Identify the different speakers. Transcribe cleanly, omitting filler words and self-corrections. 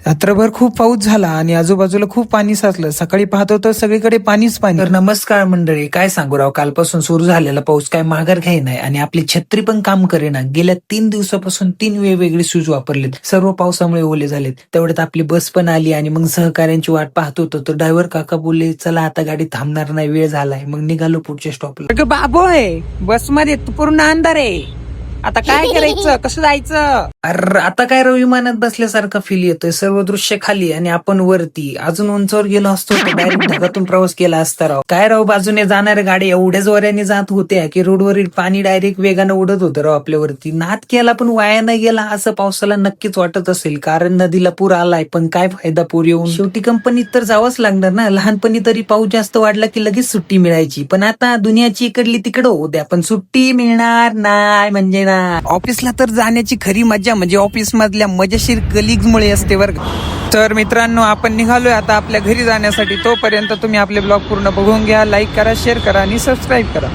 Speaker 1: रात्रभर खूप पाऊस झाला आणि आजूबाजूला खूप पाणी साचलं. सकाळी पाहतो तर सगळीकडे पाणीच पाणी. तर नमस्कार मंडळी, काय सांगू राव, कालपासून सुरू झालेला पाऊस काय माघार घ्याय नाही आणि आपली छत्री पण काम करेना. गेल्या 3 दिवसापासून 3 वेगवेगळे शूज वापरलेत, सर्व पावसामुळे ओले झालेत. तेवढ्यात आपली बस पण आली आणि मग सहकार्यांची वाट पाहत होतो तर ड्रायव्हर काका बोलले, चला आता गाडी थांबणार नाही, वेळ झालाय. मग निघालो पुढच्या स्टॉपला. बाबू आहे बस मध्ये, तू पूर्ण अंधार आहे, आता काय करायचं, कसं जायचं? अरे आता काय राव, विमानात बसल्यासारखं फील येतोय. सर्व दृश्य खाली आणि आपण वरती. अजून उंचावर गेलो असतो तर डायरेक्ट ढगातून प्रवास केला असता राव. काय राव, बाजूने जाणाऱ्या गाड्या एवढ्या जोऱ्याने जात होत्या की रोडवरील पाणी डायरेक्ट वेगानं उडत होतं राव आपल्यावरती. नाद केला पण वाया नाही गेला असं पावसाला नक्कीच वाटत असेल, कारण नदीला पूर आलाय. पण काय फायदा पूर येऊन, शेवटी कंपनीत तर जावंच लागणार ना. लहानपणी तरी पाऊस जास्त वाढला की लगेच सुट्टी मिळायची, पण आता दुनियाची इकडली तिकडं होऊ द्या, पण सुट्टी मिळणार नाही म्हणजे ना. ऑफिसला तर जाण्याची खरी मजा म्हणजे ऑफिस मधल्या मजेशीर कलिग्स मुळे असते बरं. तर मित्रांनो, आपण निघालोय आता आपल्या घरी जाण्यासाठी. तोपर्यंत तुम्ही आपले ब्लॉग पूर्ण बघून घ्या, लाईक करा, शेअर करा आणि सबस्क्राईब करा.